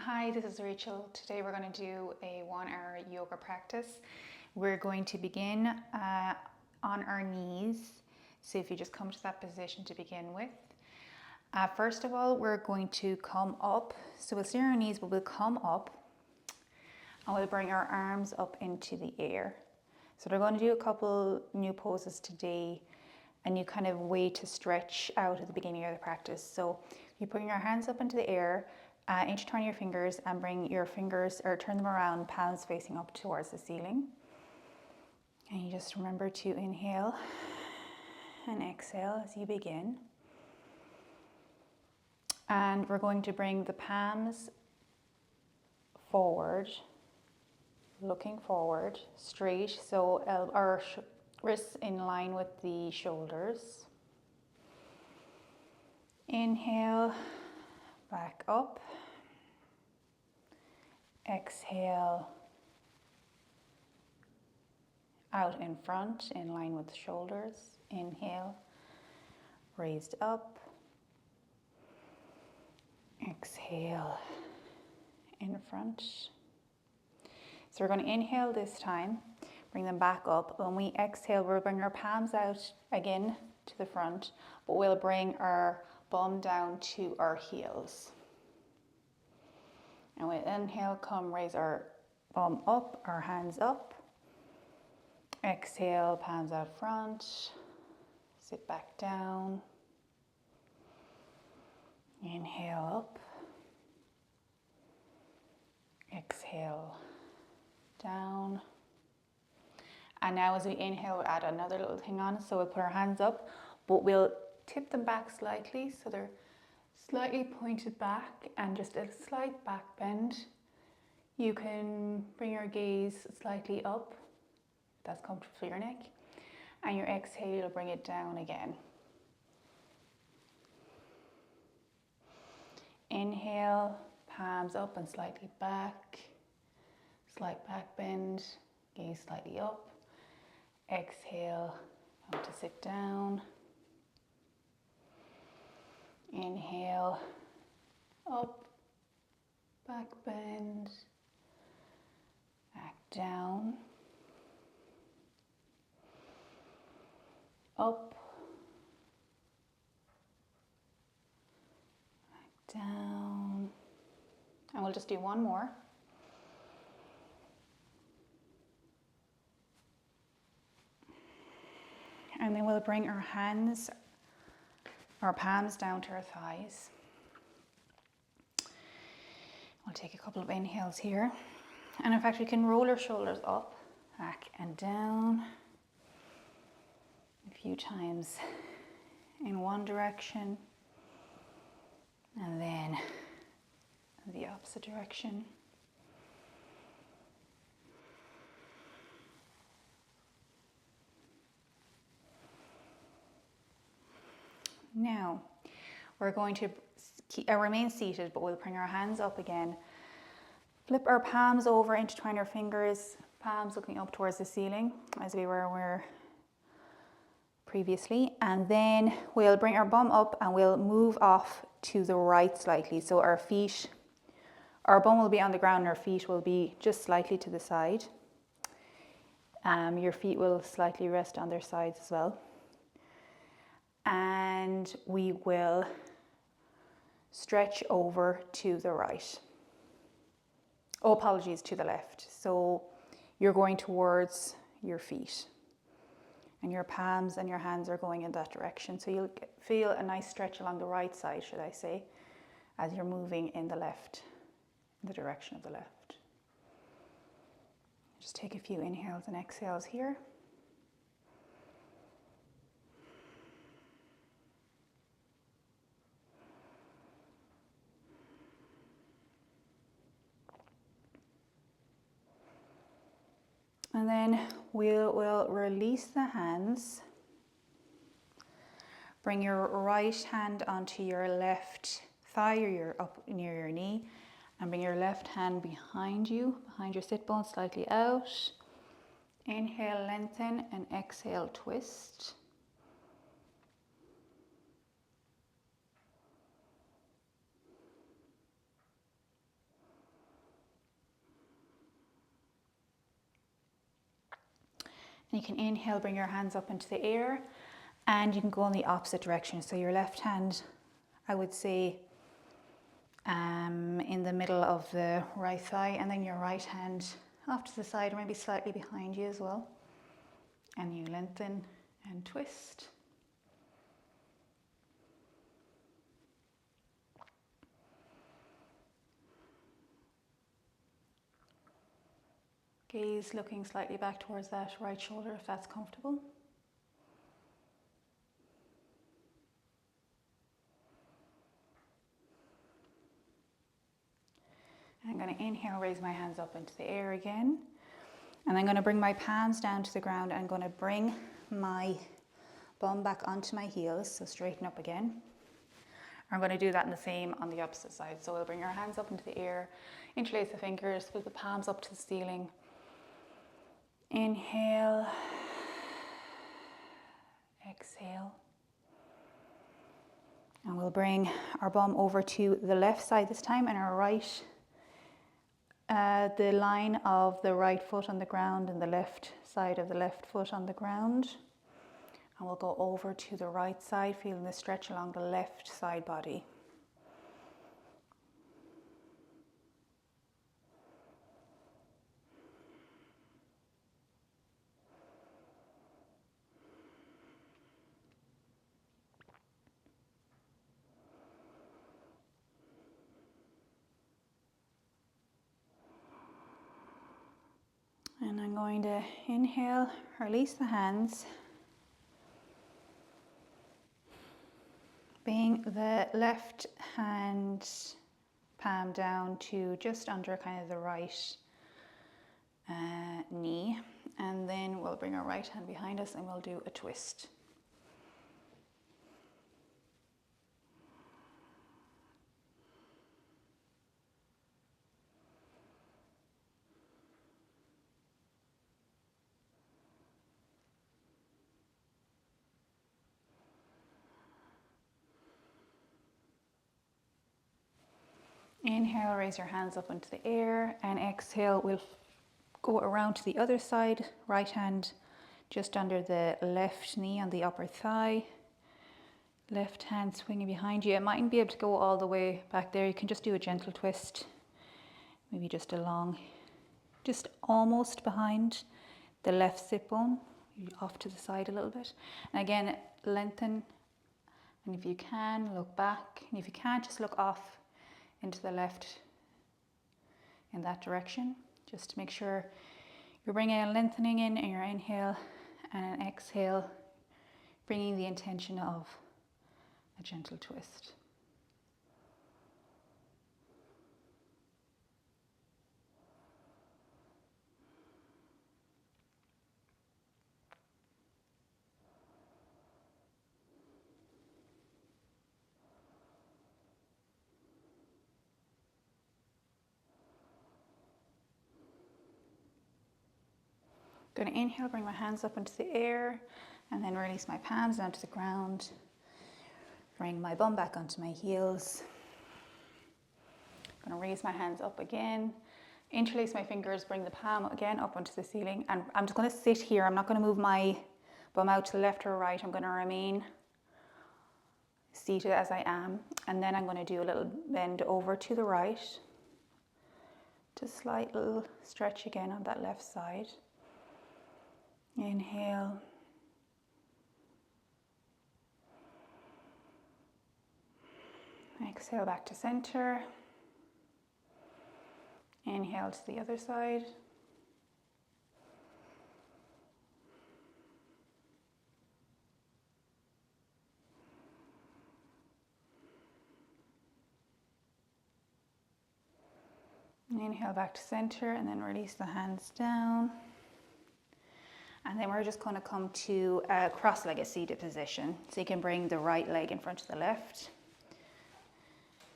Hi, this is Rachel. Today we're going to do a 1 hour yoga practice. We're going to begin on our knees. So if you just come to that position to begin with. First of all, we're going to come up. So we'll stay on our knees, but we'll come up and we'll bring our arms up into the air. So we're going to do a couple new poses today, and you kind of wait to stretch out at the beginning of the practice. So you put your hands up into the air, intertwine your fingers and bring your fingers, or turn them around, palms facing up towards the ceiling. And you just remember to inhale and exhale as you begin. And we're going to bring the palms forward, looking forward, straight, so our wrists in line with the shoulders. Inhale, back up. Exhale, out in front, in line with the shoulders. Inhale, raised up. Exhale, in front. So we're going to inhale this time, bring them back up. When we exhale, we'll bring our palms out again to the front, but we'll bring our bum down to our heels. And with inhale, come raise our bum up, our hands up. Exhale, palms out front. Sit back down. Inhale up. Exhale down. And now as we inhale, we'll add another little thing on. So we'll put our hands up, but we'll tip them back slightly so they're slightly pointed back, and just a slight back bend. You can bring your gaze slightly up, if that's comfortable for your neck, and your exhale, you'll bring it down again. Inhale, palms up and slightly back, slight back bend, gaze slightly up. Exhale, come to sit down. Inhale, up, back bend, back down, up, back down. And we'll just do one more. And then we'll bring our hands, our palms down to our thighs. We'll take a couple of inhales here. And in fact, we can roll our shoulders up, back and down a few times in one direction, and then the opposite direction. Now, we're going to remain seated, but we'll bring our hands up again. Flip our palms over, intertwine our fingers, palms looking up towards the ceiling, as we were previously. And then we'll bring our bum up and we'll move off to the right slightly. So our bum will be on the ground and our feet will be just slightly to the side. Your feet will slightly rest on their sides as well. And we will stretch over to the right. Oh, apologies, to the left. So you're going towards your feet, and your palms and your hands are going in that direction. So you'll feel a nice stretch along the right side, should I say, as you're moving in the direction of the left. Just take a few inhales and exhales here. And then we'll release the hands. Bring your right hand onto your left thigh, or you're up near your knee, and bring your left hand behind you, behind your sit bone, slightly out. Inhale, lengthen, and exhale, twist. You can inhale, bring your hands up into the air, and you can go in the opposite direction. So your left hand, I would say, in the middle of the right thigh, and then your right hand off to the side or maybe slightly behind you as well. And you lengthen and twist. Gaze looking slightly back towards that right shoulder if that's comfortable. I'm going to inhale, raise my hands up into the air again. And I'm going to bring my palms down to the ground. I'm going to bring my bum back onto my heels, so straighten up again. I'm going to do that in the same on the opposite side. So we'll bring our hands up into the air, interlace the fingers, pull the palms up to the ceiling. Inhale, exhale. And we'll bring our bum over to the left side this time, and our right, the line of the right foot on the ground and the left side of the left foot on the ground. And we'll go over to the right side, feeling the stretch along the left side body. And I'm going to inhale, release the hands. Bring the left hand palm down to just under kind of the right knee. And then we'll bring our right hand behind us and we'll do a twist. Inhale, raise your hands up into the air, and exhale, we'll go around to the other side, right hand just under the left knee on the upper thigh, left hand swinging behind you. It mightn't be able to go all the way back there. You can just do a gentle twist, maybe just along, just almost behind the left sit bone, off to the side a little bit. And again, lengthen, and if you can, look back, and if you can't, just look off into the left in that direction, just to make sure you're bringing a lengthening in your inhale and an exhale, bringing the intention of a gentle twist. Going to inhale, bring my hands up into the air, and then release my palms down to the ground. Bring my bum back onto my heels. I'm going to raise my hands up again. Interlace my fingers, bring the palm again up onto the ceiling. And I'm just going to sit here. I'm not going to move my bum out to the left or right. I'm going to remain seated as I am. And then I'm going to do a little bend over to the right. Just slight little stretch again on that left side. Inhale. Exhale back to center. Inhale to the other side. Inhale back to center, and then release the hands down. And then we're just going to come to a cross-legged seated position. So you can bring the right leg in front of the left.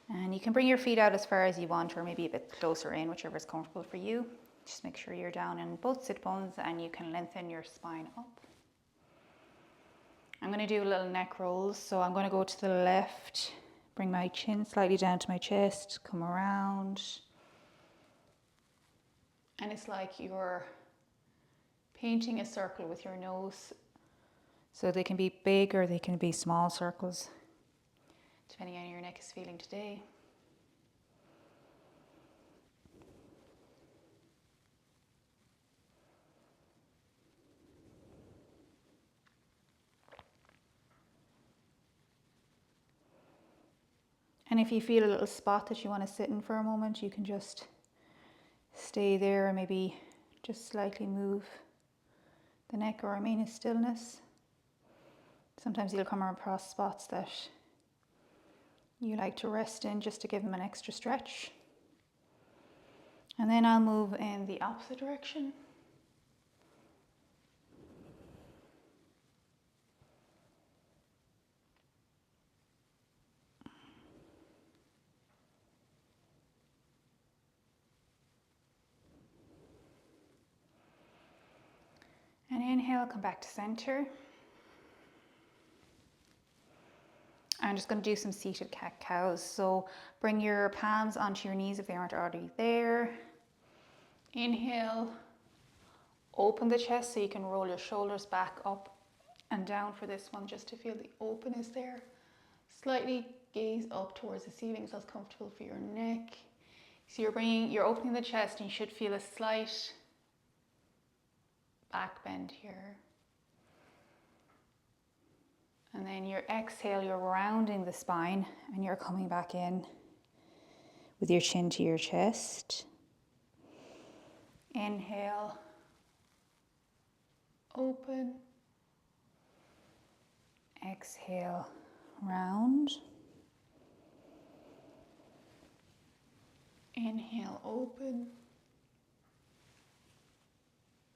And you can bring your feet out as far as you want, or maybe a bit closer in, whichever is comfortable for you. Just make sure you're down in both sit bones and you can lengthen your spine up. I'm going to do a little neck rolls. So I'm going to go to the left, bring my chin slightly down to my chest, come around. And it's like you're painting a circle with your nose. So they can be big or they can be small circles, depending on how your neck is feeling today. And if you feel a little spot that you want to sit in for a moment, you can just stay there and maybe just slightly move the neck or remain in stillness. Sometimes you'll come across spots that you like to rest in just to give them an extra stretch. And then I'll move in the opposite direction. And inhale, come back to center. I'm just going to do some seated cat-cows. So bring your palms onto your knees if they aren't already there. Inhale, open the chest so you can roll your shoulders back up and down for this one, just to feel the openness there. Slightly gaze up towards the ceiling so it's comfortable for your neck. So you're opening the chest and you should feel a slight back bend here. And then your exhale, you're rounding the spine and you're coming back in with your chin to your chest. Inhale, open. Exhale, round. Inhale, open.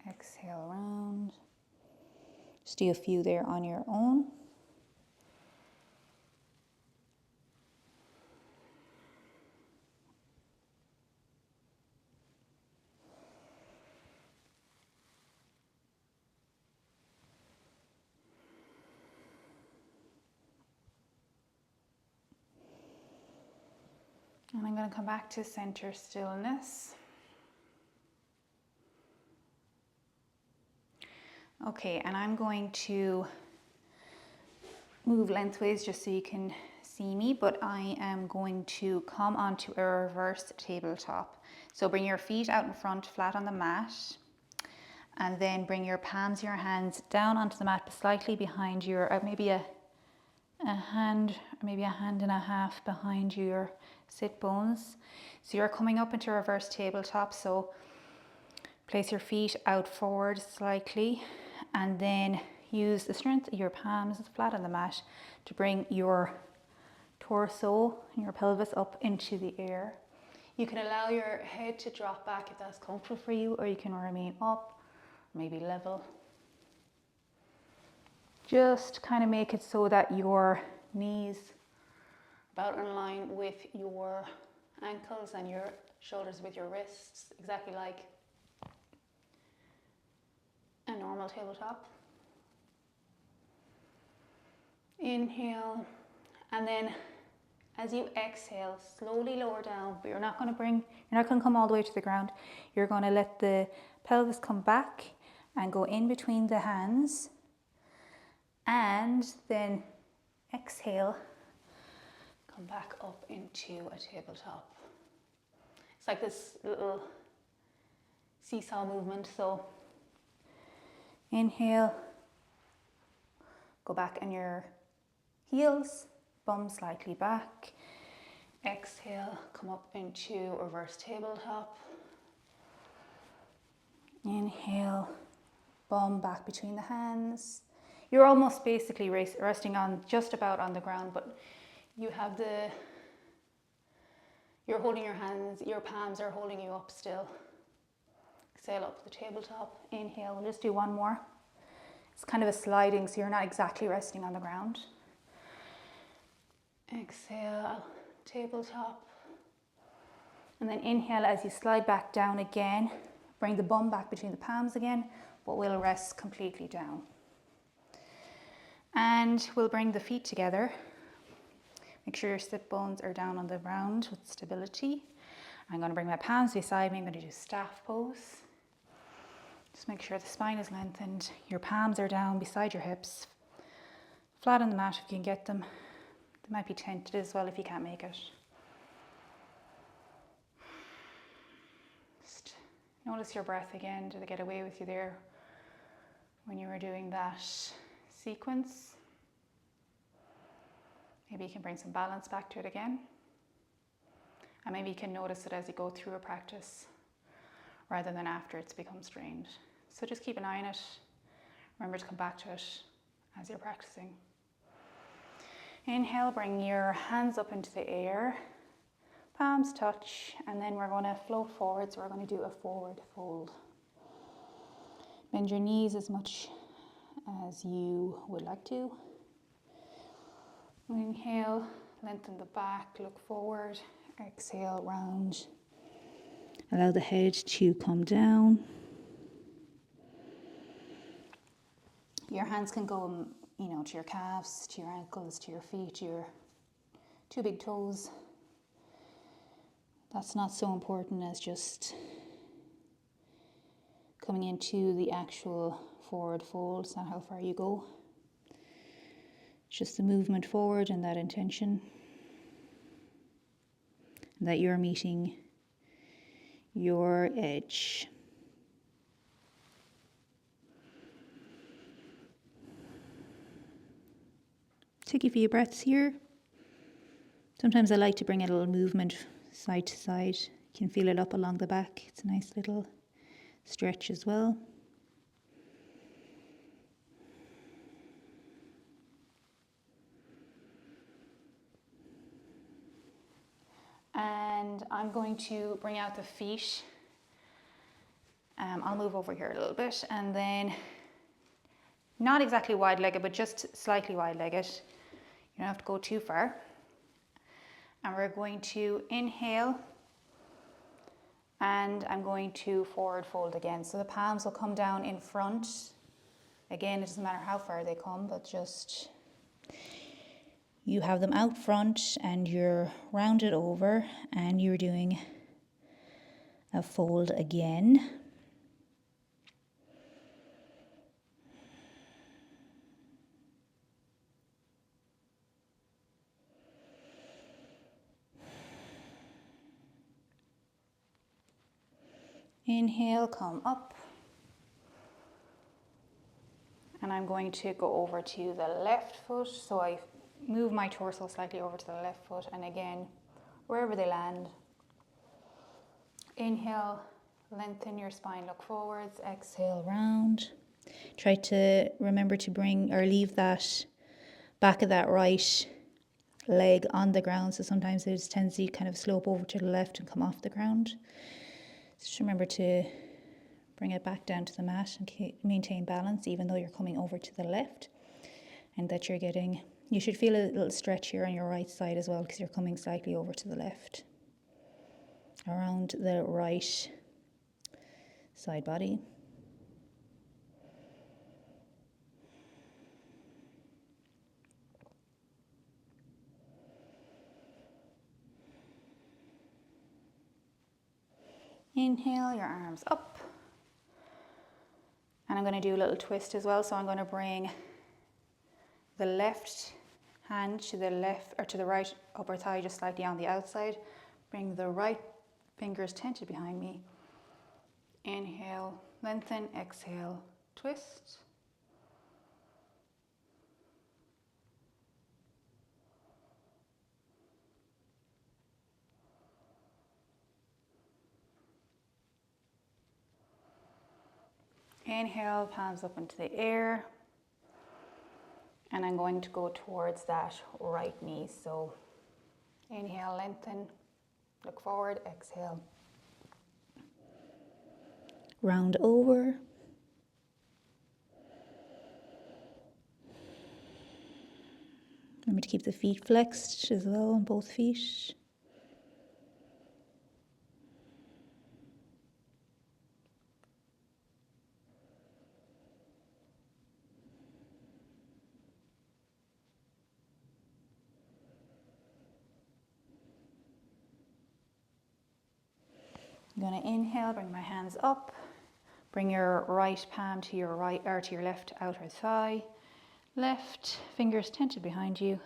Exhale, round. Just do a few there on your own. And I'm going to come back to center stillness. Okay, and I'm going to move lengthways just so you can see me, but I am going to come onto a reverse tabletop. So bring your feet out in front, flat on the mat, and then bring your palms, your hands down onto the mat, but slightly behind your, maybe a hand, or maybe a hand and a half behind your sit bones. So you're coming up into reverse tabletop, so place your feet out forward slightly and then use the strength of your palms flat on the mat to bring your torso and your pelvis up into the air. You can allow your head to drop back if that's comfortable for you, or you can remain up, maybe level. Just kind of make it so that your knees are about in line with your ankles and your shoulders with your wrists, exactly like a normal tabletop. Inhale, and then as you exhale, slowly lower down, but you're not going to come all the way to the ground. You're going to let the pelvis come back and go in between the hands, and then exhale, come back up into a tabletop. It's like this little seesaw movement. So inhale, go back on your heels, bum slightly back. Exhale, come up into reverse tabletop. Inhale, bum back between the hands. You're almost basically resting on just about on the ground, but you have you're holding your hands, your palms are holding you up still. Exhale up to the tabletop. Inhale, we'll just do one more. It's kind of a sliding, so you're not exactly resting on the ground. Exhale, tabletop. And then inhale as you slide back down again. Bring the bum back between the palms again, but we'll rest completely down. And we'll bring the feet together. Make sure your sit bones are down on the ground with stability. I'm going to bring my palms beside me. I'm going to do staff pose. Just make sure the spine is lengthened. Your palms are down beside your hips. Flat on the mat if you can get them. They might be tented as well if you can't make it. Just notice your breath again. Did it get away with you there when you were doing that sequence? Maybe you can bring some balance back to it again. And maybe you can notice it as you go through a practice rather than after it's become strained. So just keep an eye on it. Remember to come back to it as you're practicing. Inhale, bring your hands up into the air. Palms touch, and then we're going to float forward. So we're going to do a forward fold. Bend your knees as much as you would like to. Inhale, lengthen the back, look forward. Exhale, round. Allow the head to come down. Your hands can go, to your calves, to your ankles, to your feet, to your two big toes. That's not so important as just coming into the actual forward fold. It's not how far you go. It's just the movement forward and that intention. That you're meeting your edge. Take a few breaths here. Sometimes I like to bring a little movement side to side. You can feel it up along the back. It's a nice little stretch as well. And I'm going to bring out the feet. I'll move over here a little bit, and then not exactly wide-legged, but just slightly wide-legged. You don't have to go too far. And we're going to inhale, and I'm going to forward fold again. So the palms will come down in front. Again, it doesn't matter how far they come, but just you have them out front and you're rounded over and you're doing a fold again. Inhale, come up. And I'm going to go over to the left foot. So I move my torso slightly over to the left foot, and again, wherever they land. Inhale, lengthen your spine, look forwards. Exhale, round. Try to remember to bring or leave that back of that right leg on the ground. So sometimes there's tendency to kind of slope over to the left and come off the ground. Just remember to bring it back down to the mat and maintain balance even though you're coming over to the left, and that you should feel a little stretch here on your right side as well because you're coming slightly over to the left, around the right side body. Inhale, your arms up. And I'm going to do a little twist as well. So I'm going to bring the left hand to the left or to the right upper thigh, just slightly on the outside. Bring the right fingers tented behind me. Inhale, lengthen, exhale, twist. Inhale, palms up into the air. And I'm going to go towards that right knee. So inhale, lengthen, look forward, exhale. Round over. Remember to keep the feet flexed as well on both feet. I'm going to inhale, bring my hands up, Bring your right palm to your right or to your left outer thigh. Left fingers tented behind you.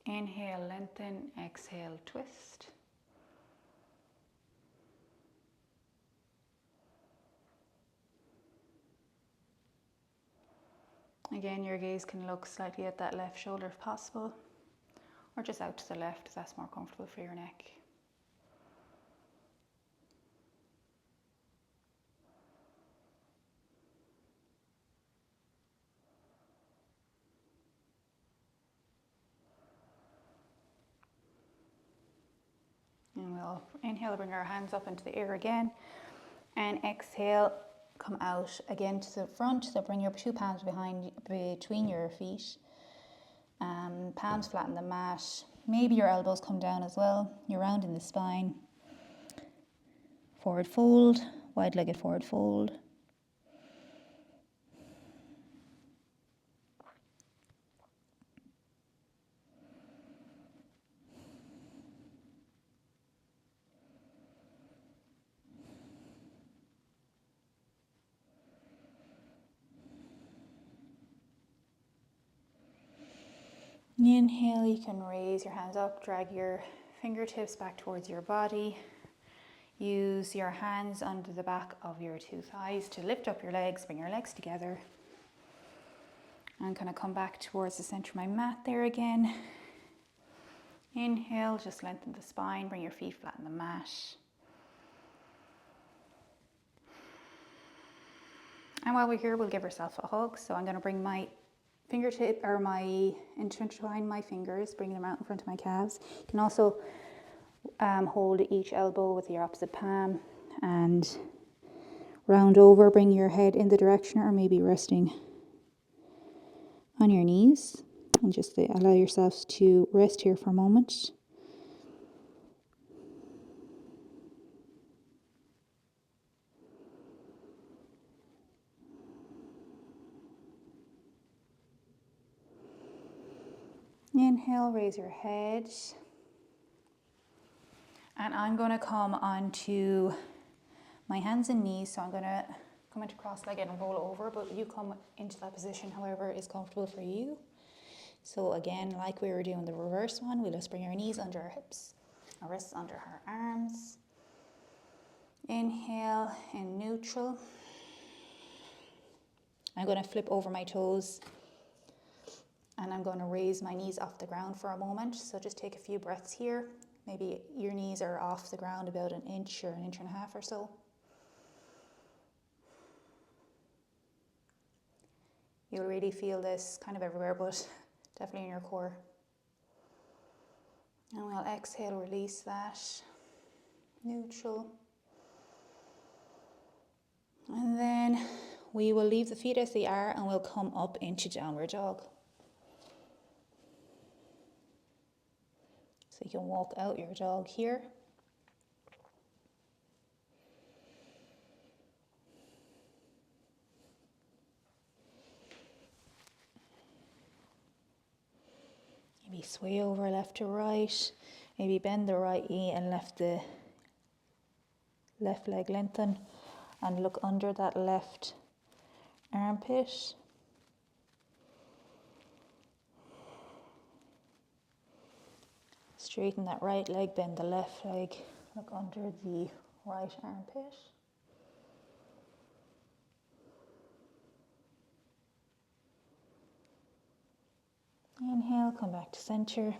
Inhale, lengthen. Exhale, twist. Again, your gaze can look slightly at that left shoulder if possible, or just out to the left if that's more comfortable for your neck. And we'll inhale, bring our hands up into the air again, and exhale, come out again to the front. So bring your two palms between your feet. Palms flatten the mat. Maybe your elbows come down as well. You're rounding the spine. Forward fold, wide-legged forward fold. Inhale, you can raise your hands up, drag your fingertips back towards your body. Use your hands under the back of your two thighs to lift up your legs, bring your legs together. And kind of come back towards the center of my mat there again. Inhale, just lengthen the spine, bring your feet flat on the mat. And while we're here, we'll give ourselves a hug. So I'm going to bring my fingertip or intertwine my fingers, bring them out in front of my calves. You can also hold each elbow with your opposite palm and round over, bring your head in the direction or maybe resting on your knees, and just allow yourselves to rest here for a moment. Inhale, raise your head. And I'm going to come onto my hands and knees. So I'm going to come into cross-legged and roll over, but you come into that position however is comfortable for you. So again, like we were doing the reverse one, we'll just bring our knees under our hips, our wrists under our arms. Inhale in neutral. I'm going to flip over my toes. And I'm going to raise my knees off the ground for a moment. So just take a few breaths here. Maybe your knees are off the ground about an inch or an inch and a half or so. You'll really feel this kind of everywhere, but definitely in your core. And we'll exhale, release that. Neutral. And then we will leave the feet as they are and we'll come up into downward dog. So you can walk out your dog here. Maybe sway over left to right. Maybe bend the right knee and left leg lengthen. And look under that left armpit. Straighten that right leg, bend the left leg, look under the right armpit. Inhale, come back to center.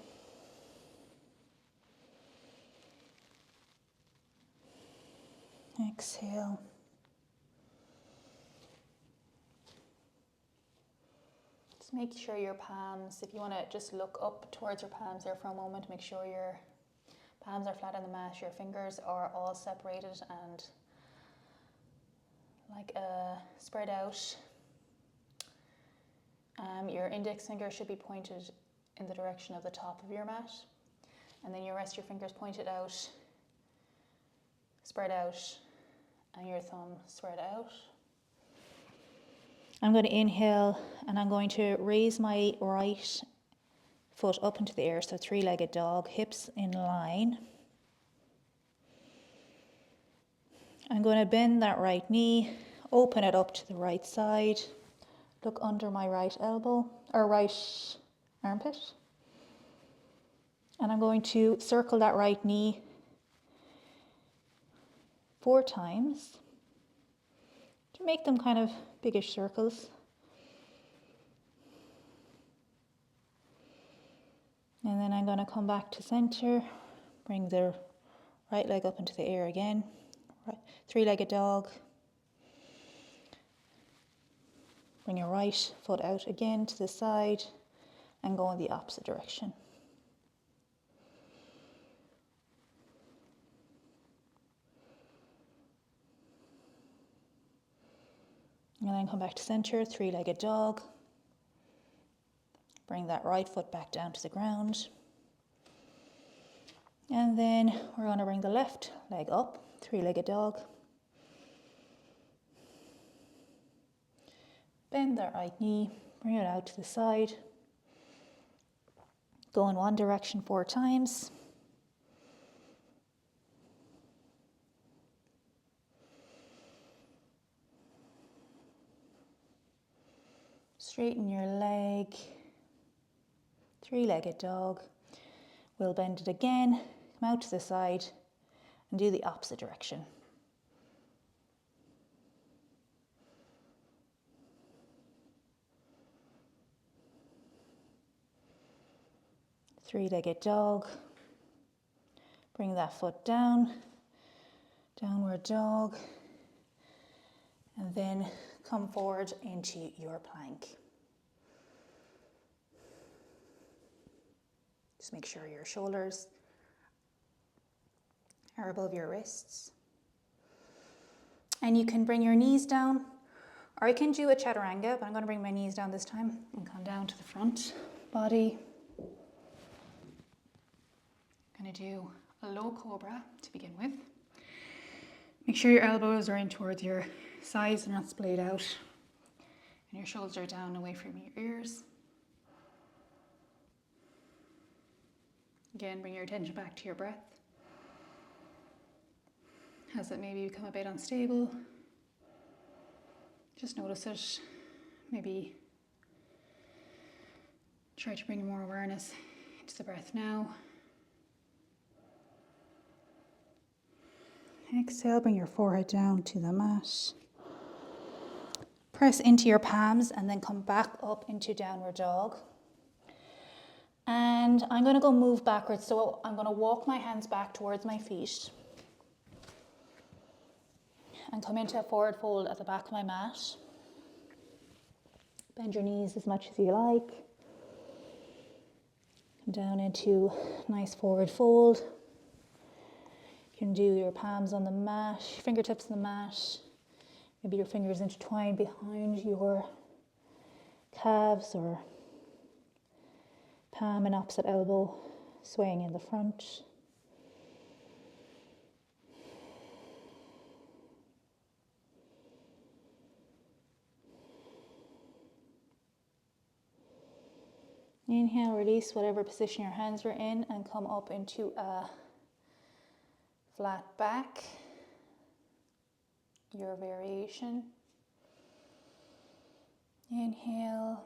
Exhale. Just make sure your palms, if you want to just look up towards your palms there for a moment, make sure your palms are flat on the mat, your fingers are all separated and spread out. Your index finger should be pointed in the direction of the top of your mat, and then you rest your fingers pointed out, spread out, and your thumb spread out. I'm going to inhale and I'm going to raise my right foot up into the air, so three-legged dog, hips in line. I'm going to bend that right knee, open it up to the right side, look under my right elbow or right armpit. And I'm going to circle that right knee 4 times to make them kind of biggish circles. And then I'm going to come back to center, bring the right leg up into the air again, 3-legged dog. Bring your right foot out again to the side and go in the opposite direction. And then come back to center, 3-legged dog. Bring that right foot back down to the ground. And then we're going to bring the left leg up, 3-legged dog. Bend that right knee, bring it out to the side. Go in one direction 4 times. Straighten your leg, 3-legged dog. We'll bend it again, come out to the side and do the opposite direction. Three-legged dog. Bring that foot down, downward dog, and then come forward into your plank. Just make sure your shoulders are above your wrists. And you can bring your knees down, or I can do a chaturanga, but I'm going to bring my knees down this time and come down to the front body. I'm going to do a low cobra to begin with. Make sure your elbows are in towards your sides and not splayed out, and your shoulders are down away from your ears. Again, bring your attention back to your breath. As it maybe become a bit unstable, just notice it. Maybe try to bring more awareness into the breath now. Exhale, bring your forehead down to the mat. Press into your palms and then come back up into downward dog. And I'm going to go move backwards, so I'm going to walk my hands back towards my feet and come into a forward fold at the back of my mat. Bend your knees as much as you like. Come down into a nice forward fold. You can do your palms on the mat, fingertips on the mat. Maybe your fingers intertwined behind your calves, or palm and opposite elbow swaying in the front. Inhale, release whatever position your hands are in and come up into a flat back, your variation. Inhale,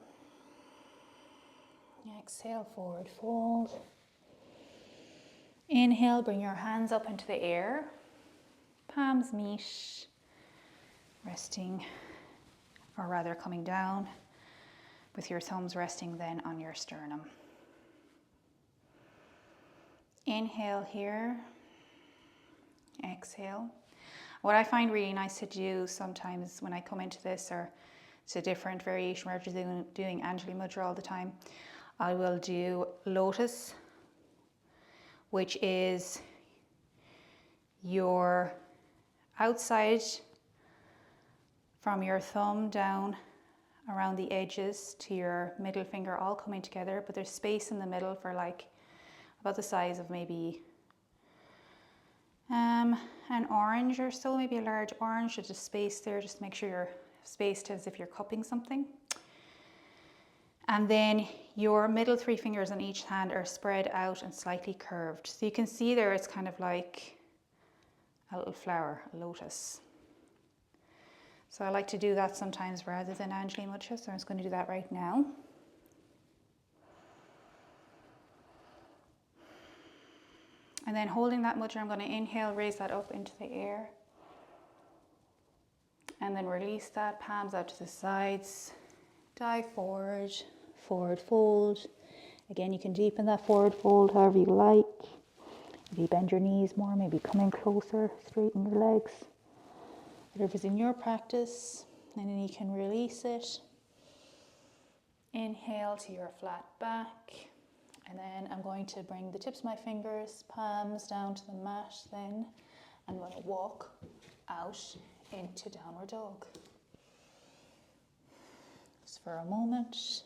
exhale, forward fold. Inhale, bring your hands up into the air, palms meet, resting, or rather coming down, with your thumbs resting then on your sternum. Inhale here. Exhale. What I find really nice to do sometimes when I come into this, or it's a different variation where I'm doing Anjali Mudra all the time, I will do lotus, which is your outside from your thumb down around the edges to your middle finger all coming together, but there's space in the middle for like about the size of maybe an orange or so, maybe a large orange. There's just space there, just make sure you're spaced as if you're cupping something. And then your middle 3 fingers on each hand are spread out and slightly curved. So you can see there it's kind of like a little flower, a lotus. So I like to do that sometimes rather than Anjali Mudra, so I'm just going to do that right now. And then holding that mudra, I'm going to inhale, raise that up into the air. And then release that, palms out to the sides. Dive forward, forward fold. Again, you can deepen that forward fold however you like. If you bend your knees more, maybe come in closer, straighten your legs. Whatever's in your practice. And then you can release it. Inhale to your flat back. And then I'm going to bring the tips of my fingers, palms down to the mat then. I'm going to walk out into downward dog. Just for a moment.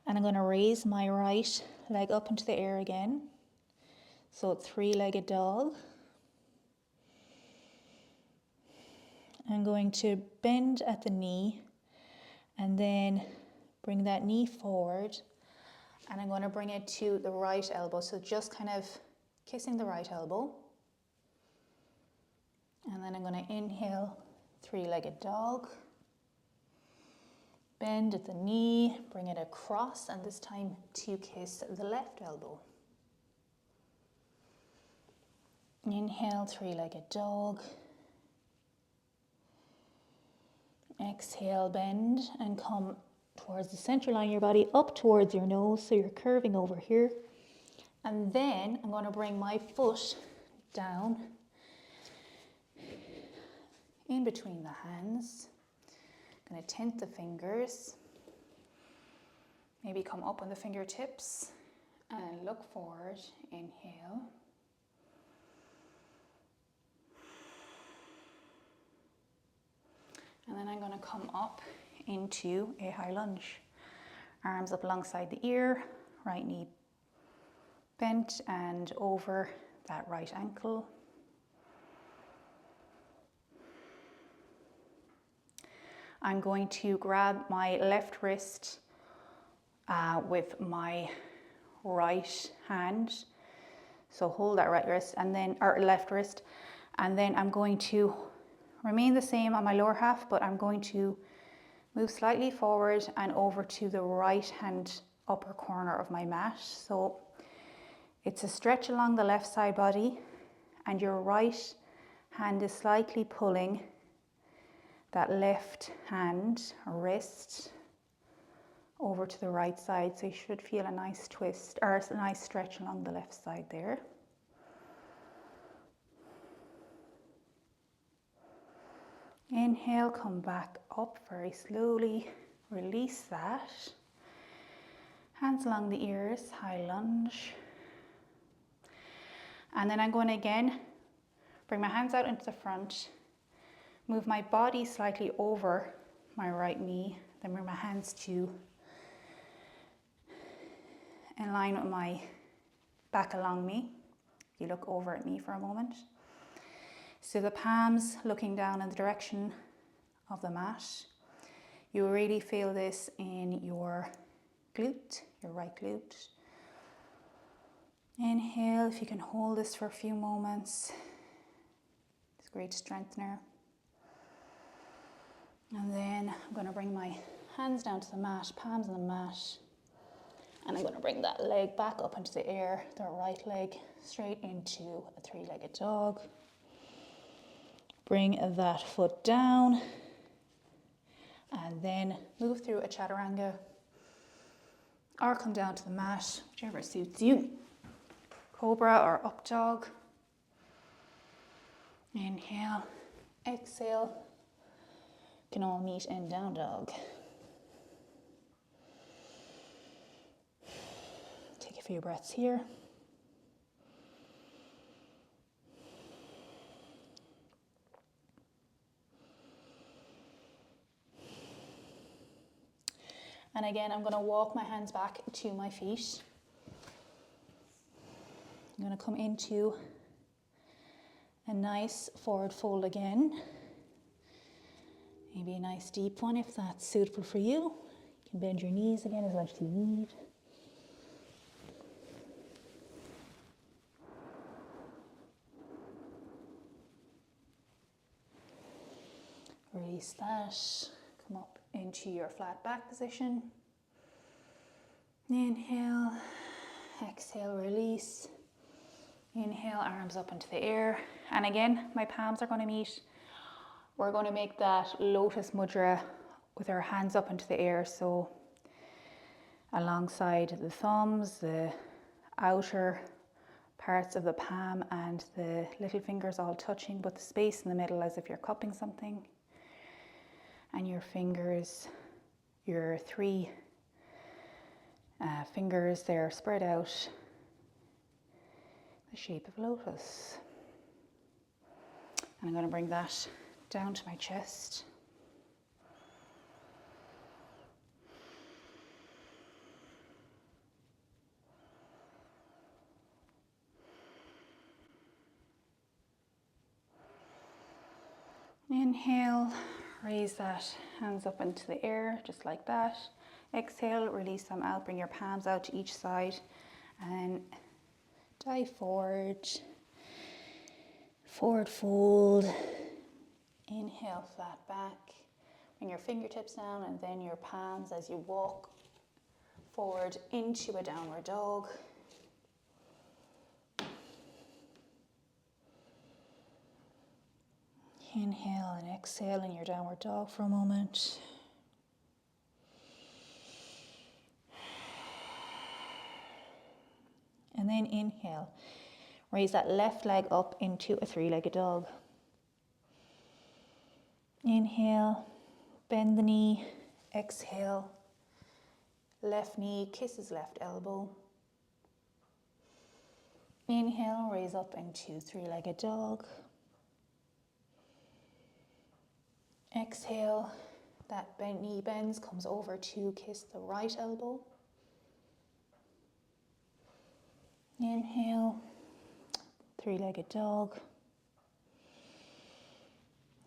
And I'm going to raise my right leg up into the air again. So it's three-legged dog. I'm going to bend at the knee and then bring that knee forward. And I'm going to bring it to the right elbow. So just kind of kissing the right elbow. And then I'm going to inhale, three-legged dog. Bend at the knee, bring it across, and this time to kiss the left elbow. Inhale, three-legged dog. Exhale, bend and come towards the center line of your body, up towards your nose, so you're curving over here. And then I'm going to bring my foot down in between the hands. I'm going to tent the fingers. Maybe come up on the fingertips and look forward. Inhale. And then I'm going to come up into a high lunge. Arms up alongside the ear, right knee bent and over that right ankle. I'm going to grab my left wrist with my right hand. So hold that right wrist and then, or left wrist, and then I'm going to remain the same on my lower half, but I'm going to move slightly forward and over to the right hand upper corner of my mat. So it's a stretch along the left side body, and your right hand is slightly pulling that left hand or wrist over to the right side. So you should feel a nice twist or a nice stretch along the left side there. Inhale, come back up very slowly. Release that. Hands along the ears, high lunge. And then I'm going to again bring my hands out into the front. Move my body slightly over my right knee. Then bring my hands to in line with my back along me. You look over at me for a moment. So the palms looking down in the direction of the mat. You really feel this in your glute, your right glute. Inhale, if you can hold this for a few moments. It's a great strengthener. And then I'm going to bring my hands down to the mat, palms on the mat. And I'm going to bring that leg back up into the air, the right leg straight into a three-legged dog. Bring that foot down. And then move through a chaturanga. Or come down to the mat, whichever suits you. Cobra or up dog. Inhale, exhale. Can all meet in down dog. Take a few breaths here. And again, I'm going to walk my hands back to my feet. I'm going to come into a nice forward fold again. Maybe a nice deep one if that's suitable for you. You can bend your knees again as much as you need. release that. Come up into your flat back position. Inhale, exhale, release. Inhale, arms up into the air. And again, my palms are going to meet. We're going to make that lotus mudra with our hands up into the air. So alongside the thumbs, the outer parts of the palm and the little fingers all touching, but the space in the middle as if you're cupping something. And your fingers, your three fingers, they're spread out the shape of a lotus. And I'm going to bring that down to my chest. Inhale, raise that hands up into the air, just like that. Exhale, release them out, bring your palms out to each side and dive forward. Forward fold. Inhale, flat back. Bring your fingertips down and then your palms as you walk forward into a downward dog. Inhale and exhale in your downward dog for a moment. And then inhale. Raise that left leg up into a three-legged dog. Inhale, bend the knee, exhale. Left knee kisses left elbow. Inhale, raise up into three-legged dog. Exhale, that knee bends, comes over to kiss the right elbow. Inhale, three-legged dog.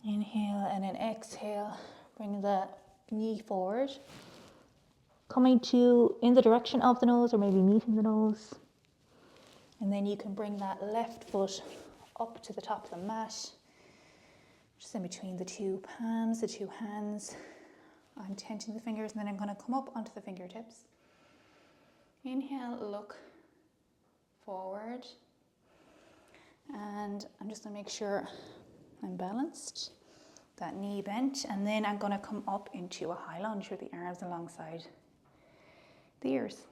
Inhale and then exhale, bring the knee forward, coming to in the direction of the nose or maybe meeting the nose. And then you can bring that left foot up to the top of the mat, just in between the two palms, the two hands. I'm tenting the fingers and then I'm going to come up onto the fingertips. Inhale, look forward. And I'm just going to make sure I'm balanced, that knee bent, and then I'm going to come up into a high lunge with the arms alongside the ears.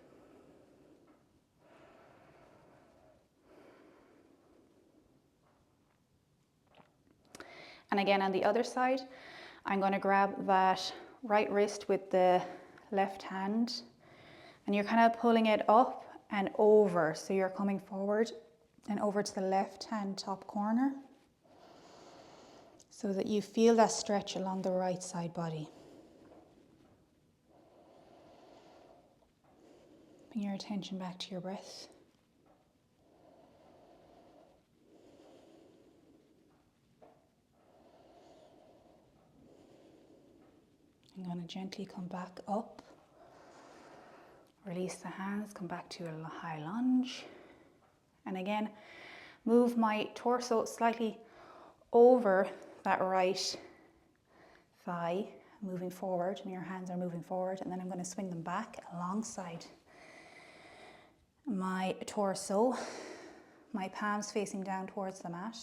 And again on the other side, I'm going to grab that right wrist with the left hand and you're kind of pulling it up and over. So you're coming forward and over to the left hand top corner so that you feel that stretch along the right side body. Bring your attention back to your breath. I'm going to gently come back up. Release the hands, come back to a high lunge. And again, move my torso slightly over that right thigh, moving forward. And your hands are moving forward. And then I'm going to swing them back alongside my torso, my palms facing down towards the mat.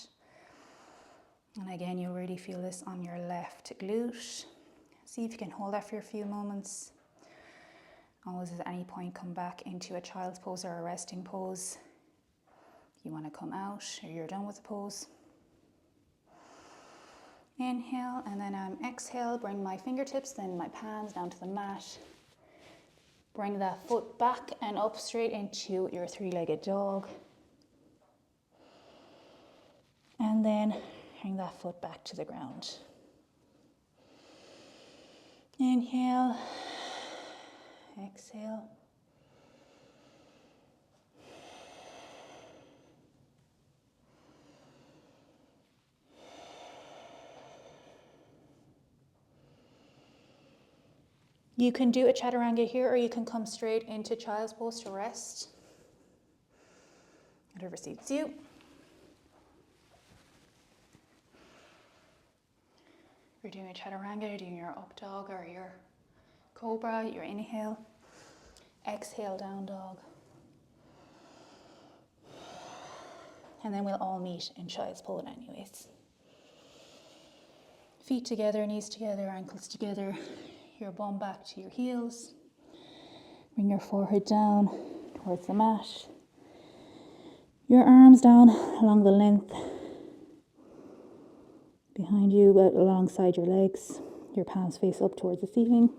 And again, you'll really feel this on your left glute. See if you can hold that for a few moments. Always at any point come back into a child's pose or a resting pose. If you want to come out or you're done with the pose. Inhale and then exhale, bring my fingertips, then my palms down to the mat. Bring that foot back and up straight into your three-legged dog. And then bring that foot back to the ground. Inhale, exhale. You can do a chaturanga here or you can come straight into child's pose to rest. Whatever suits you. You're doing a chaturanga, you're doing your up dog or your cobra, your inhale, exhale, down dog. And then we'll all meet in child's pose anyways. Feet together, knees together, ankles together, your bum back to your heels. Bring your forehead down towards the mat. Your arms down along the length behind you, but alongside your legs. Your palms face up towards the ceiling.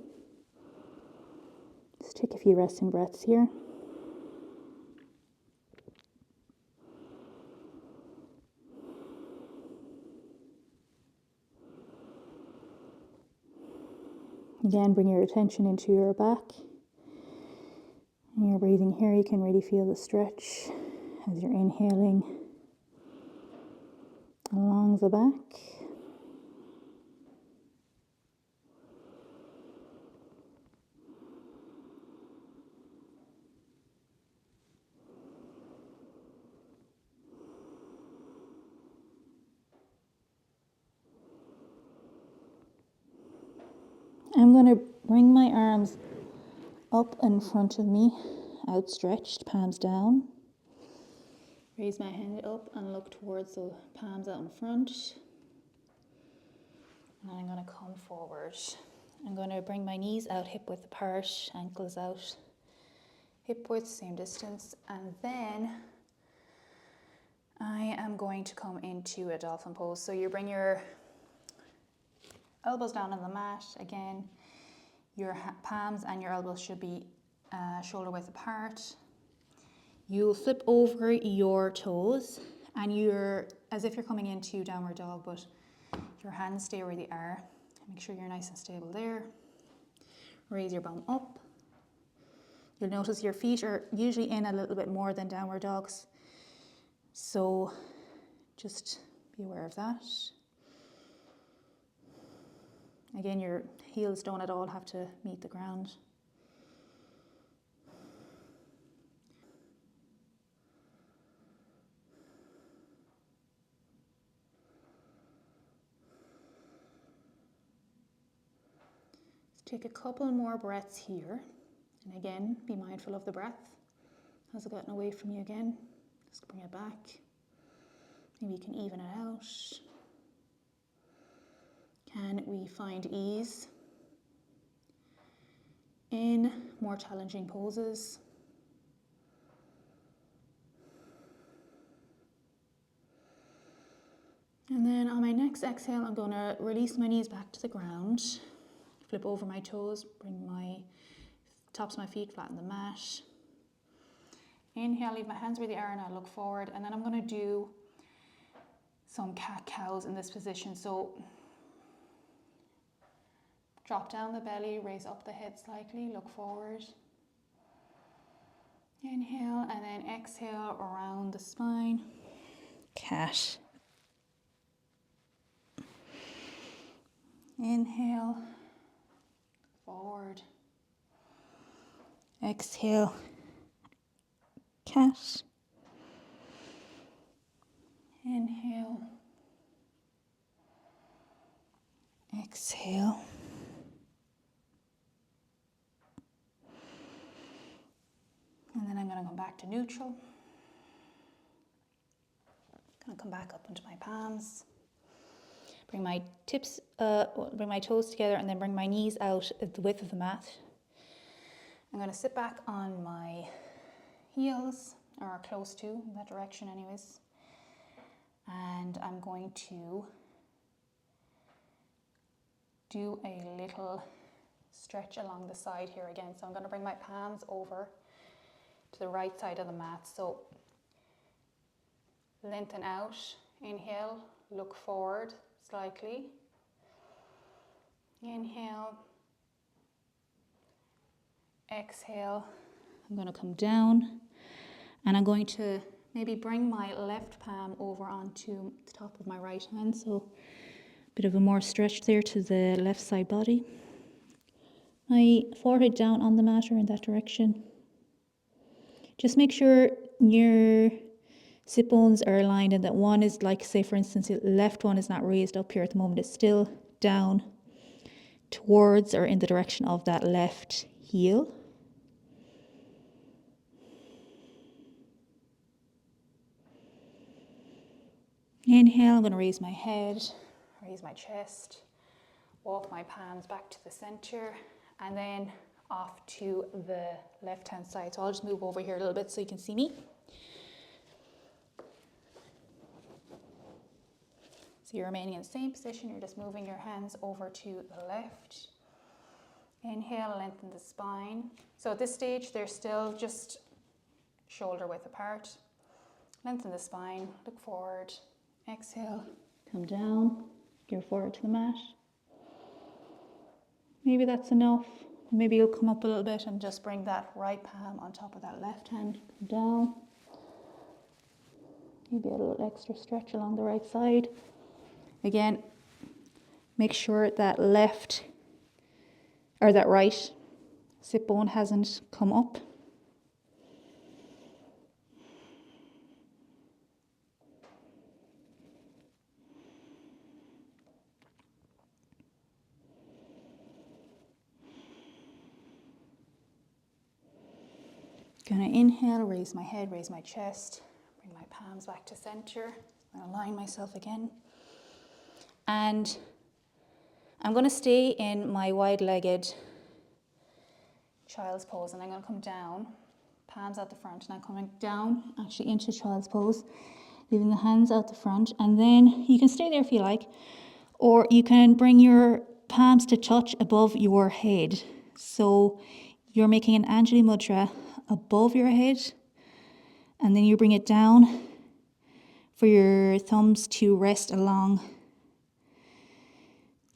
Just take a few resting breaths here. Again, bring your attention into your back. And you're breathing here, you can really feel the stretch as you're inhaling along the back. I'm going to bring my arms up in front of me, outstretched, palms down. Raise my hand up and look towards the palms out in front. And I'm going to come forward. I'm going to bring my knees out, hip width apart, ankles out, hip width, same distance. And then I am going to come into a dolphin pose. So you bring your elbows down on the mat. Again, your palms and your elbows should be shoulder width apart. You'll flip over your toes and you're as if you're coming into downward dog, but your hands stay where they are. Make sure you're nice and stable there. Raise your bum up. You'll notice your feet are usually in a little bit more than downward dogs. So just be aware of that. Again, your heels don't at all have to meet the ground. Let's take a couple more breaths here. And again, be mindful of the breath. Has it gotten away from you again? Just bring it back. Maybe you can even it out. Can we find ease in more challenging poses? And then on my next exhale, I'm going to release my knees back to the ground, flip over my toes, bring my tops of my feet flat on the mat. Inhale, leave my hands where they are and I look forward. And then I'm going to do some cat-cows in this position. So drop down the belly, raise up the head slightly, look forward. Inhale and then exhale around the spine. Cat. Inhale, forward. Exhale, cat. Inhale. Exhale. And then I'm going to come back to neutral. Going to come back up into my palms. Bring my bring my toes together and then bring my knees out at the width of the mat. I'm going to sit back on my heels, or close to, in that direction anyways. And I'm going to do a little stretch along the side here again. So I'm going to bring my palms over to the right side of the mat. So lengthen out, inhale, look forward slightly. Inhale, exhale. I'm going to come down and I'm going to maybe bring my left palm over onto the top of my right hand. So a bit of a more stretch there to the left side body. My forehead down on the mat or in that direction. Just make sure your sit bones are aligned and that one is like, say for instance, the left one is not raised up here at the moment. It's still down towards or in the direction of that left heel. Inhale, I'm going to raise my head, raise my chest, walk my palms back to the center, and then off to the left-hand side. So I'll just move over here a little bit so you can see me. So you're remaining in the same position, you're just moving your hands over to the left. Inhale, lengthen the spine. So at this stage, they're still just shoulder width apart. Lengthen the spine, look forward. Exhale, come down, go forward to the mat. Maybe that's enough. Maybe you'll come up a little bit and just bring that right palm on top of that left hand. Come down. Maybe a little extra stretch along the right side. Again, make sure that left or that right sit bone hasn't come up. Gonna inhale, raise my head, raise my chest, bring my palms back to center. I'm gonna align myself again. And I'm gonna stay in my wide-legged child's pose, and I'm gonna come down, palms out the front, and I'm coming down actually into child's pose, leaving the hands out the front, and then you can stay there if you like, or you can bring your palms to touch above your head. So you're making an Anjali Mudra above your head, and then you bring it down for your thumbs to rest along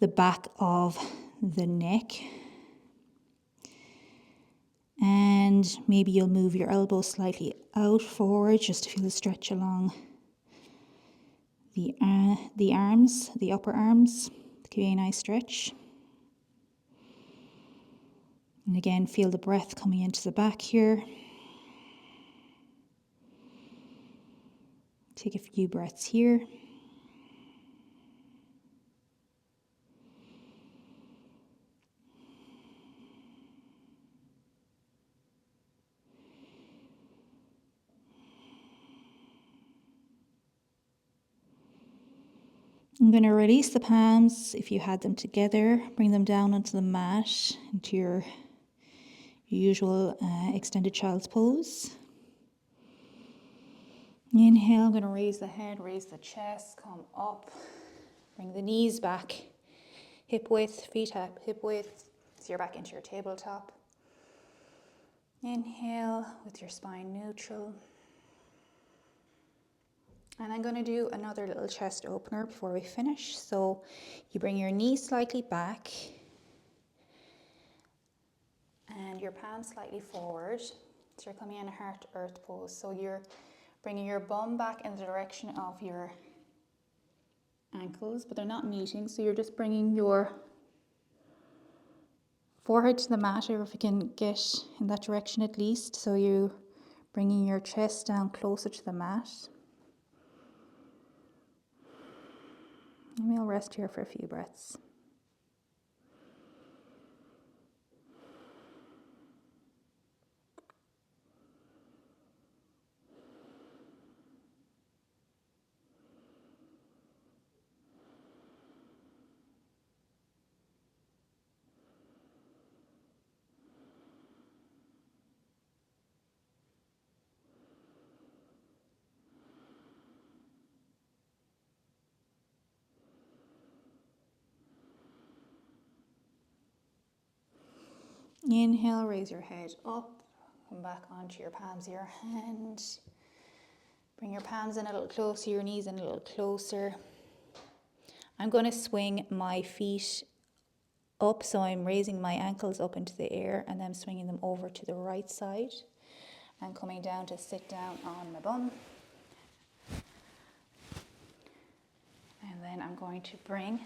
the back of the neck. And maybe you'll move your elbows slightly out forward just to feel the stretch along the arms, the upper arms. Give you a nice stretch. And again, feel the breath coming into the back here. Take a few breaths here. I'm going to release the palms if you had them together. Bring them down onto the mat, into your usual extended child's pose. Inhale, I'm going to raise the head, raise the chest, come up. Bring the knees back, hip width, feet up, hip width. So you're back into your tabletop. Inhale with your spine neutral. And I'm going to do another little chest opener before we finish. So you bring your knees slightly back and your palms slightly forward. So you're coming in a heart to earth pose. So you're bringing your bum back in the direction of your ankles, but they're not meeting. So you're just bringing your forehead to the mat, or if you can get in that direction at least. So you're bringing your chest down closer to the mat. And we'll rest here for a few breaths. Inhale, raise your head up, come back onto your palms of your hands. Bring your palms in a little closer, your knees in a little closer. I'm going to swing my feet up, so I'm raising my ankles up into the air and then swinging them over to the right side. I'm coming down to sit down on my bum. And then I'm going to bring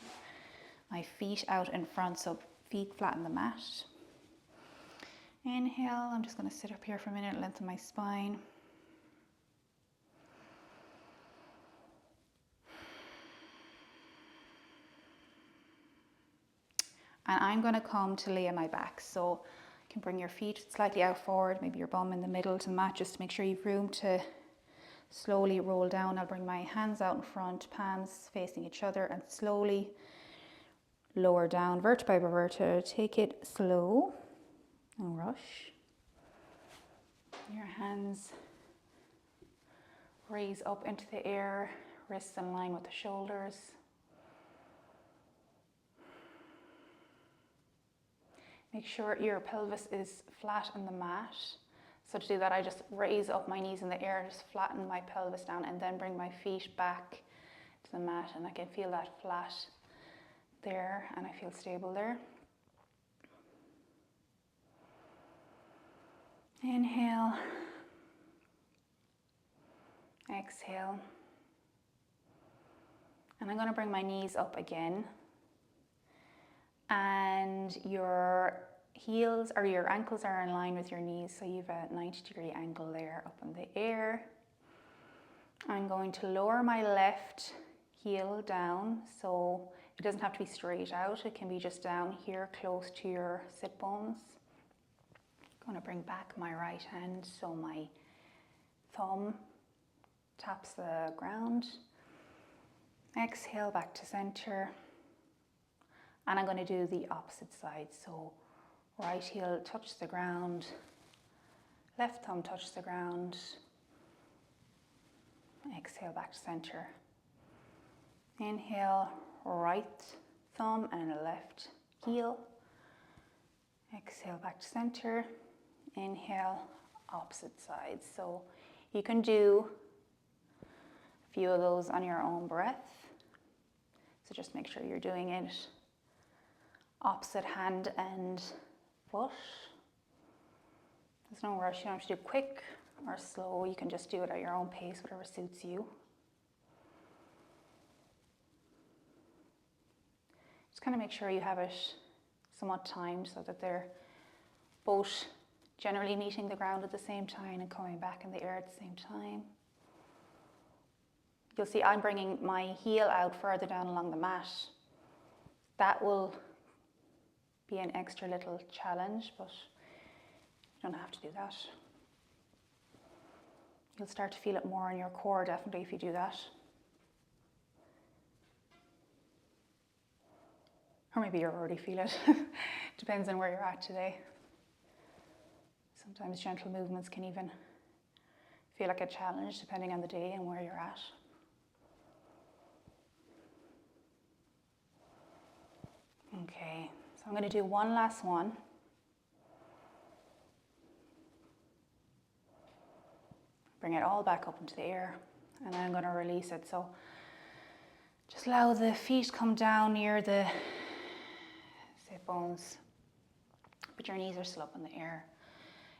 my feet out in front, so feet flatten the mat. Inhale, I'm just going to sit up here for a minute, lengthen my spine. And I'm going to come to lay on my back. So you can bring your feet slightly out forward, maybe your bum in the middle to the mat, just to make sure you've room to slowly roll down. I'll bring my hands out in front, palms facing each other, and slowly lower down, vertebra by vertebra. Take it slow, no rush. Your hands raise up into the air, wrists in line with the shoulders. Make sure your pelvis is flat on the mat. So to do that, I just raise up my knees in the air, just flatten my pelvis down, and then bring my feet back to the mat, and I can feel that flat there, and I feel stable there. Inhale. Exhale. And I'm going to bring my knees up again. And your heels or your ankles are in line with your knees, so you've a 90-degree angle there up in the air. I'm going to lower my left heel down, so it doesn't have to be straight out, it can be just down here close to your sit bones. I'm going to bring back my right hand so my thumb taps the ground. Exhale back to center. And I'm going to do the opposite side. So right heel touch the ground, left thumb touch the ground. Exhale back to center. Inhale, right thumb and left heel. Exhale back to center. Inhale, opposite side. So you can do a few of those on your own breath. So just make sure you're doing it opposite hand and foot. There's no rush, you don't have to do quick or slow. You can just do it at your own pace, whatever suits you. Just kind of make sure you have it somewhat timed so that they're both generally meeting the ground at the same time and coming back in the air at the same time. You'll see I'm bringing my heel out further down along the mat. That will be an extra little challenge, but you don't have to do that. You'll start to feel it more in your core definitely if you do that. Or maybe you already feel it. Depends on where you're at today. Sometimes gentle movements can even feel like a challenge depending on the day and where you're at. Okay, so I'm going to do one last one. Bring it all back up into the air, and then I'm going to release it. So just allow the feet come down near the sit bones, but your knees are still up in the air.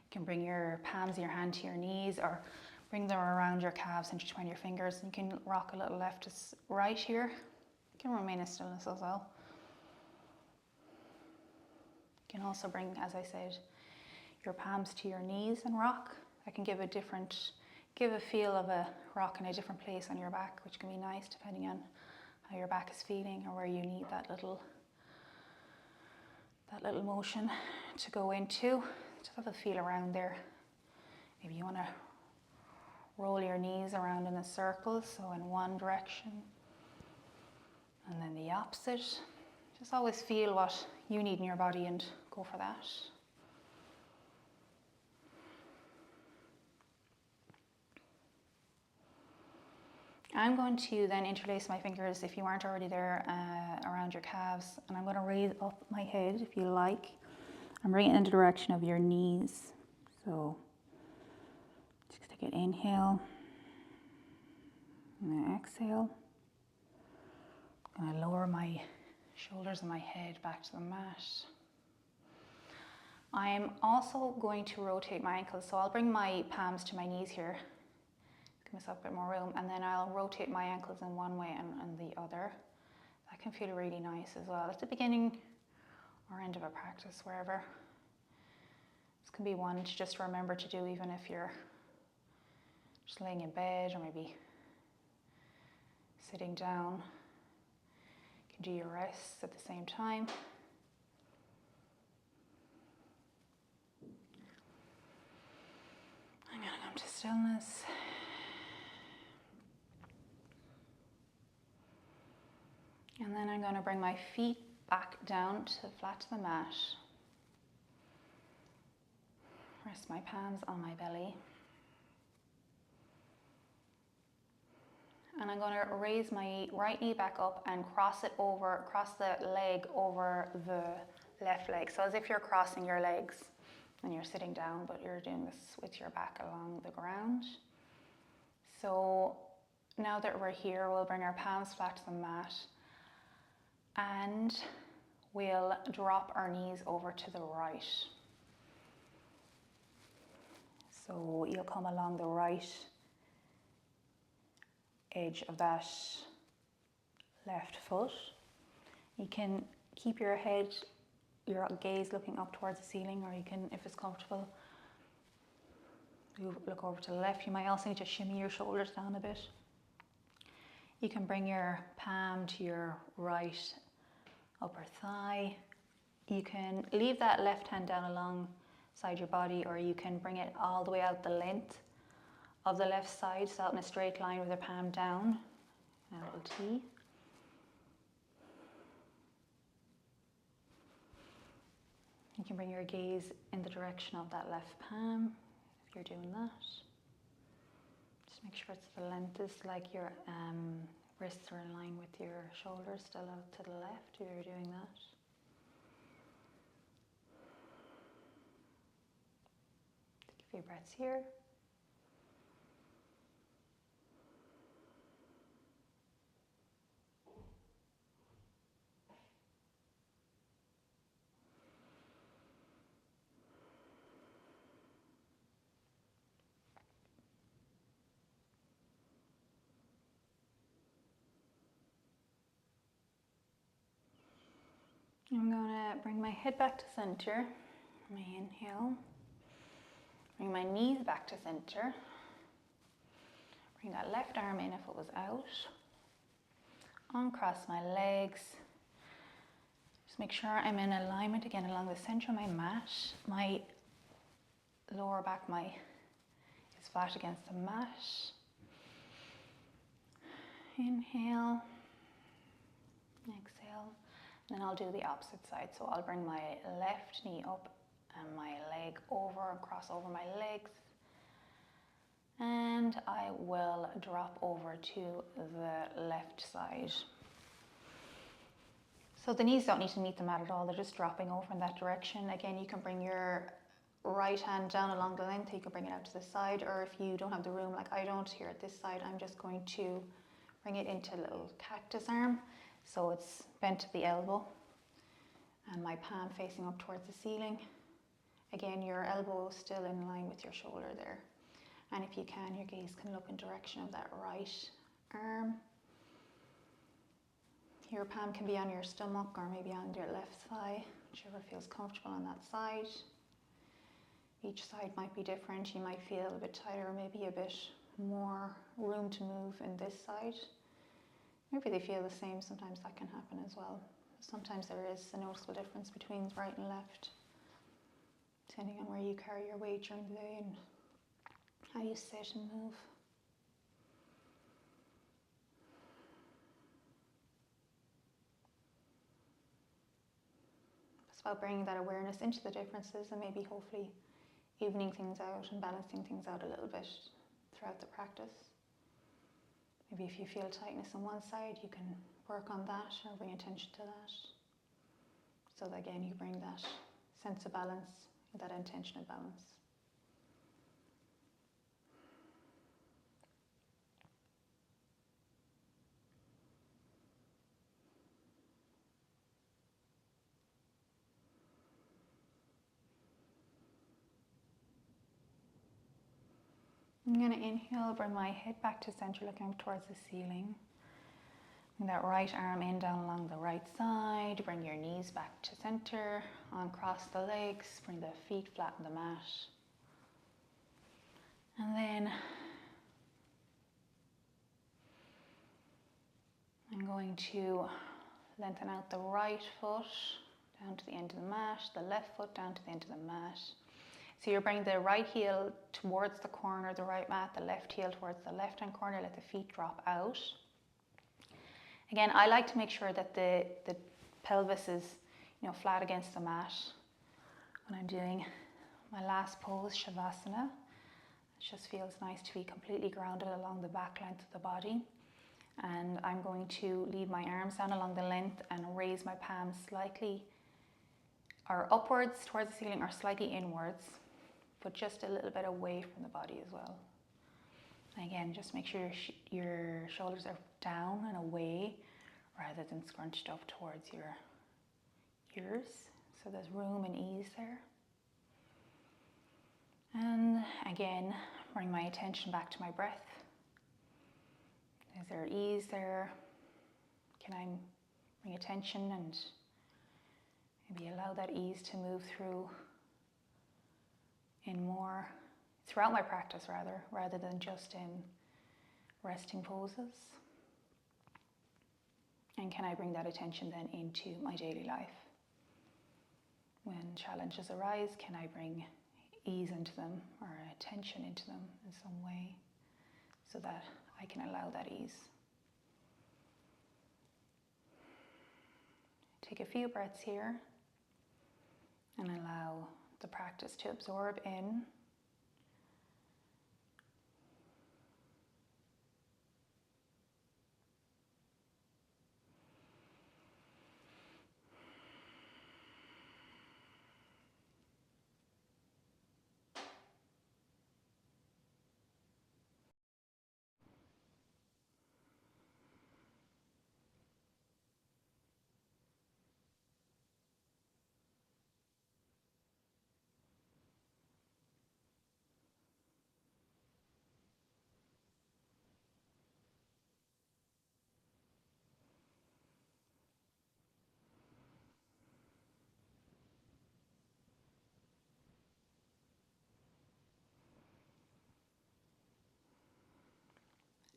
You can bring your palms of your hand to your knees, or bring them around your calves, intertwine your fingers, and you can rock a little left to right here. You can remain in stillness as well. You can also bring, as I said, your palms to your knees and rock. That can give a feel of a rock in a different place on your back, which can be nice depending on how your back is feeling or where you need that little motion to go into. Just have a feel around there. Maybe you want to roll your knees around in a circle, so in one direction and then the opposite. Just always feel what you need in your body and go for that. I'm going to then interlace my fingers, if you aren't already there, around your calves, and I'm going to raise up my head if you like. I'm bringing it in the direction of your knees. So just take an inhale and then exhale. I'm going to lower my shoulders and my head back to the mat. I'm also going to rotate my ankles, so I'll bring my palms to my knees here. Give myself a bit more room, and then I'll rotate my ankles in one way and the other. That can feel really nice as well at the beginning or end of a practice, wherever. This can be one to just remember to do even if you're just laying in bed or maybe sitting down. You can do your rests at the same time. I'm going to come to stillness. And then I'm going to bring my feet back down to flat to the mat. Rest my palms on my belly. And I'm going to raise my right knee back up and cross the leg over the left leg. So as if you're crossing your legs and you're sitting down, but you're doing this with your back along the ground. So now that we're here, we'll bring our palms flat to the mat and we'll drop our knees over to the right. So you'll come along the right edge of that left foot. You can keep your gaze looking up towards the ceiling, or you can, if it's comfortable, look over to the left. You might also need to shimmy your shoulders down a bit. You can bring your palm to your right upper thigh. You can leave that left hand down alongside your body, or you can bring it all the way out the length of the left side, so out in a straight line with your palm down, a little T. You can bring your gaze in the direction of that left palm, if you're doing that. Just make sure it's the length is like your wrists are in line with your shoulders, still out to the left, if you're doing that. Take a few breaths here. I'm going to bring my head back to center, my inhale, bring my knees back to center, bring that left arm in if it was out, uncross my legs, just make sure I'm in alignment again along the center of my mat, my lower back is flat against the mat. Inhale, exhale. And then I'll do the opposite side. So I'll bring my left knee up and my leg over and cross over my legs. And I will drop over to the left side. So the knees don't need to meet the mat at all. They're just dropping over in that direction. Again, you can bring your right hand down along the length. You can bring it out to the side. Or if you don't have the room, like I don't here at this side, I'm just going to bring it into a little cactus arm. So it's bent to the elbow and my palm facing up towards the ceiling. Again, your elbow is still in line with your shoulder there. And if you can, your gaze can look in direction of that right arm. Your palm can be on your stomach or maybe on your left thigh, whichever feels comfortable on that side. Each side might be different. You might feel a bit tighter, maybe a bit more room to move in this side. Maybe they feel the same, sometimes that can happen as well. Sometimes there is a noticeable difference between right and left, depending on where you carry your weight during the day and how you sit and move. It's about bringing that awareness into the differences and maybe hopefully evening things out and balancing things out a little bit throughout the practice. Maybe if you feel tightness on one side, you can work on that or bring attention to that. So that again, you bring that sense of balance, that intention of balance. I'm going to inhale, bring my head back to center, looking up towards the ceiling. Bring that right arm in down along the right side. Bring your knees back to center. Uncross the legs. Bring the feet flat on the mat. And then I'm going to lengthen out the right foot down to the end of the mat. The left foot down to the end of the mat. So you're bringing the right heel towards the corner of the right mat, the left heel towards the left-hand corner, let the feet drop out. Again, I like to make sure that the pelvis is, flat against the mat when I'm doing my last pose, Shavasana. It just feels nice to be completely grounded along the back length of the body. And I'm going to leave my arms down along the length and raise my palms slightly or upwards towards the ceiling or slightly inwards, but just a little bit away from the body as well. And again, just make sure your shoulders are down and away rather than scrunched up towards your ears. So there's room and ease there. And again, bring my attention back to my breath. Is there ease there? Can I bring attention and maybe allow that ease to move through throughout my practice rather than just in resting poses? And can I bring that attention then into my daily life? When challenges arise, can I bring ease into them or attention into them in some way so that I can allow that ease? Take a few breaths here and allow the practice to absorb in.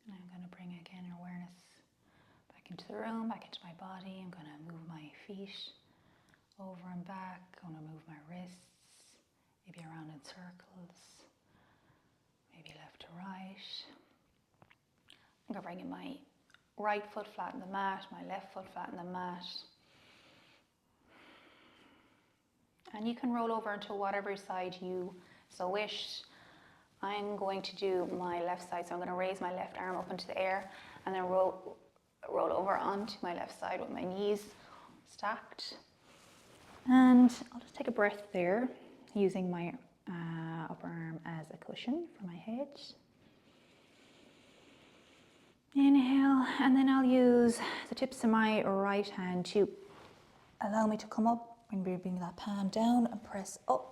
And I'm going to bring again awareness back into the room, back into my body. I'm going to move my feet over and back. I'm going to move my wrists, maybe around in circles, maybe left to right. I'm going to bring in my right foot flat in the mat, my left foot flat in the mat. And you can roll over into whatever side you so wish. I'm going to do my left side, so I'm going to raise my left arm up into the air and then roll over onto my left side with my knees stacked. And I'll just take a breath there, using my upper arm as a cushion for my head. Inhale, and then I'll use the tips of my right hand to allow me to come up and bring that palm down and press up.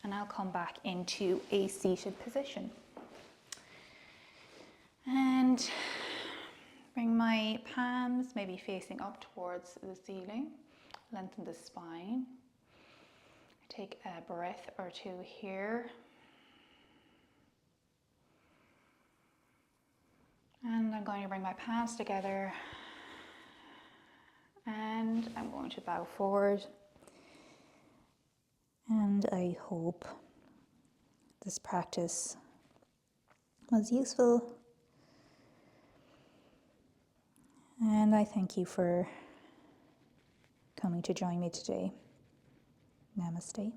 And I'll come back into a seated position. And bring my palms maybe facing up towards the ceiling. Lengthen the spine. Take a breath or two here. And I'm going to bring my palms together. And I'm going to bow forward. And I hope this practice was useful. And I thank you for coming to join me today. Namaste.